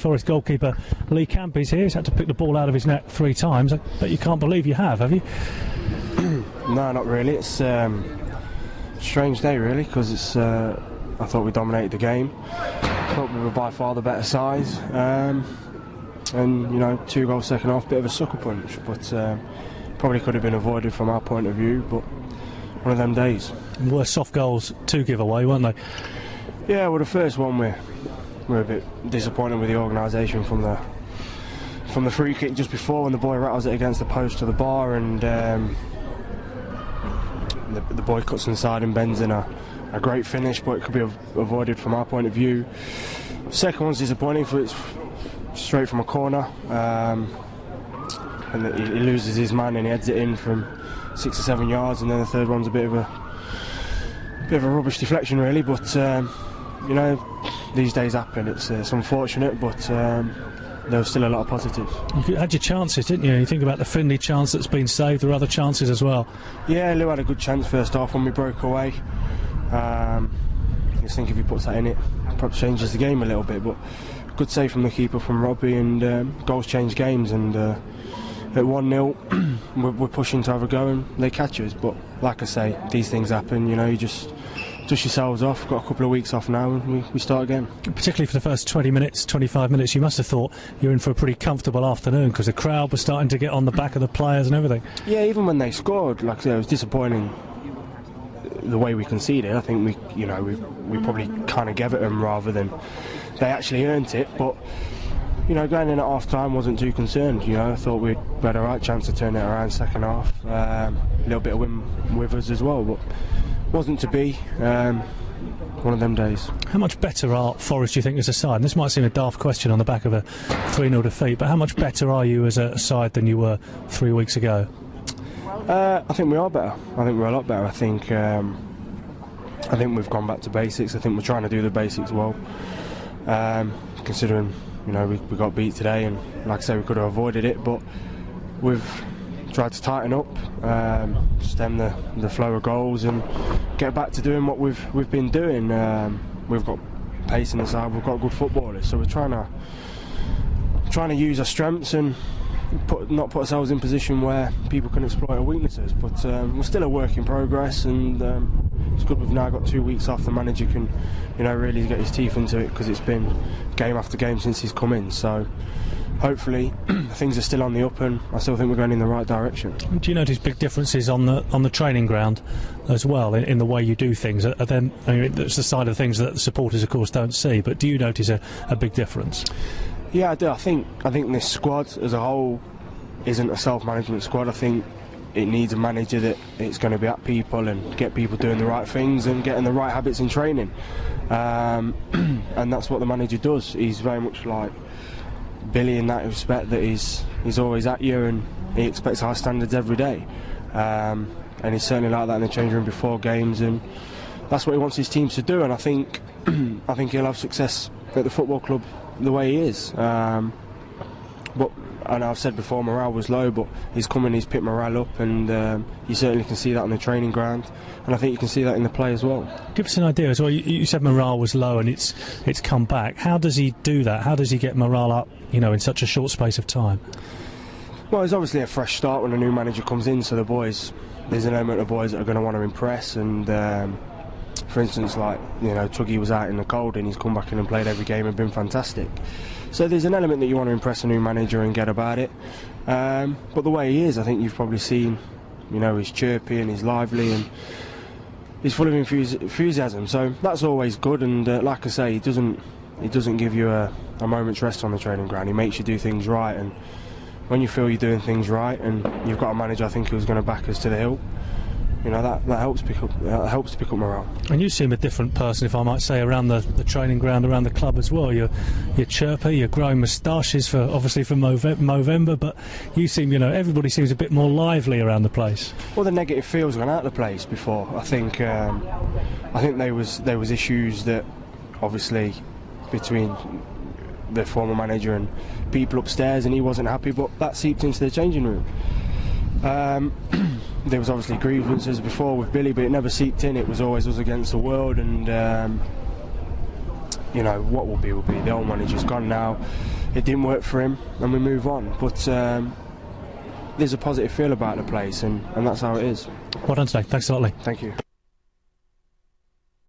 Forest goalkeeper Lee Campy's here. He's had to pick the ball out of his net 3 times. But you can't believe you have you? No, not really. It's a strange day, really, because it's. I thought we dominated the game. I thought we were by far the better side. And, you know, 2 goals second half, bit of a sucker punch. But probably could have been avoided from our point of view. But one of them days. Were soft goals to give away, weren't they? Yeah, well, the first one we're a bit disappointed with the organisation from the free kick just before, when the boy rattles it against the post of the bar, and the boy cuts inside and bends in a great finish, but it could be avoided from our point of view. Second one's disappointing, for it's straight from a corner, and he loses his man and he heads it in from 6 or 7 yards, and then the third one's a bit of a rubbish deflection, really. But you know, these days happen. It's unfortunate, but there was still a lot of positives. You had your chances, didn't you? You think about the Finley chance that's been saved. There were other chances as well. Yeah, Lou had a good chance first half when we broke away. I just think if he puts that in, it perhaps changes the game a little bit. But good save from the keeper, from Robbie, and goals change games. And at 1-0, we're pushing to have a go, and they catch us. But like I say, these things happen. You know, you just dust yourselves off. Got a couple of weeks off now, and we start again. Particularly for the first 20 minutes, 25 minutes, you must have thought you were in for a pretty comfortable afternoon, because the crowd was starting to get on the back of the players and everything. Yeah, even when they scored, like I said, it was disappointing the way we conceded. I think we probably kind of gave it them rather than they actually earned it. But you know, going in at half time, wasn't too concerned. You know, I thought we'd had a right chance to turn it around second half. A little bit of wind with us as well, but wasn't to be. One of them days. How much better are Forest, do you think, as a side? And this might seem a daft question on the back of a 3-0 defeat, but how much better are you as a side than you were 3 weeks ago? I think we are better. I think we're a lot better. I think we've gone back to basics. I think we're trying to do the basics well. Considering, you know, we got beat today, and like I say, we could have avoided it, but we've tried to tighten up, stem the flow of goals, and get back to doing what we've been doing. We've got pace in the side. We've got good footballers, so we're trying to use our strengths and not put ourselves in a position where people can exploit our weaknesses. But we're still a work in progress, and it's good we've now got 2 weeks off. The manager can, you know, really get his teeth into it, because it's been game after game since he's come in. So hopefully things are still on the up, and I still think we're going in the right direction. Do you notice big differences on the training ground as well, in the way you do things? Then, I mean, it's the side of things that the supporters, of course, don't see, but do you notice a big difference? Yeah, I do. I think this squad as a whole isn't a self-management squad. I think it needs a manager that it's going to be at people and get people doing the right things and getting the right habits in training. And that's what the manager does. He's very much like Billy in that respect, that he's always at you, and he expects high standards every day. And he's certainly like that in the changing room before games, and that's what he wants his teams to do. And I think he'll have success at the football club the way he is. But and I've said before, morale was low, but he's come and he's picked morale up, and you certainly can see that on the training ground, and I think you can see that in the play as well. Give us an idea as well. You said morale was low, and it's come back. How does he do that? How does he get morale up, you know, in such a short space of time? Well, it's obviously a fresh start when a new manager comes in, so there's an element of boys that are going to want to impress, and for instance, like, you know, Tuggy was out in the cold and he's come back in and played every game and been fantastic. So there's an element that you want to impress a new manager and get about it. But the way he is, I think you've probably seen, you know, he's chirpy and he's lively and he's full of enthusiasm. So that's always good. And like I say, he doesn't give you a moment's rest on the training ground. He makes you do things right. And when you feel you're doing things right, and you've got a manager, I think, who's going to back us to the hill, you know, that helps pick up morale. And you seem a different person, if I might say, around the training ground, around the club as well. You're chirpy, you're growing moustaches obviously for Movember, but you seem, you know, everybody seems a bit more lively around the place. Well, the negative feels gone out of the place before. I think there was issues that obviously between the former manager and people upstairs, and he wasn't happy, but that seeped into the changing room. There was obviously grievances before with Billy, but it never seeped in. It was always us against the world, and you know, what will be will be. The old manager's gone now. It didn't work for him, and we move on. But there's a positive feel about the place, and that's how it is. Well done today. Thanks a lot, Lee. Thank you.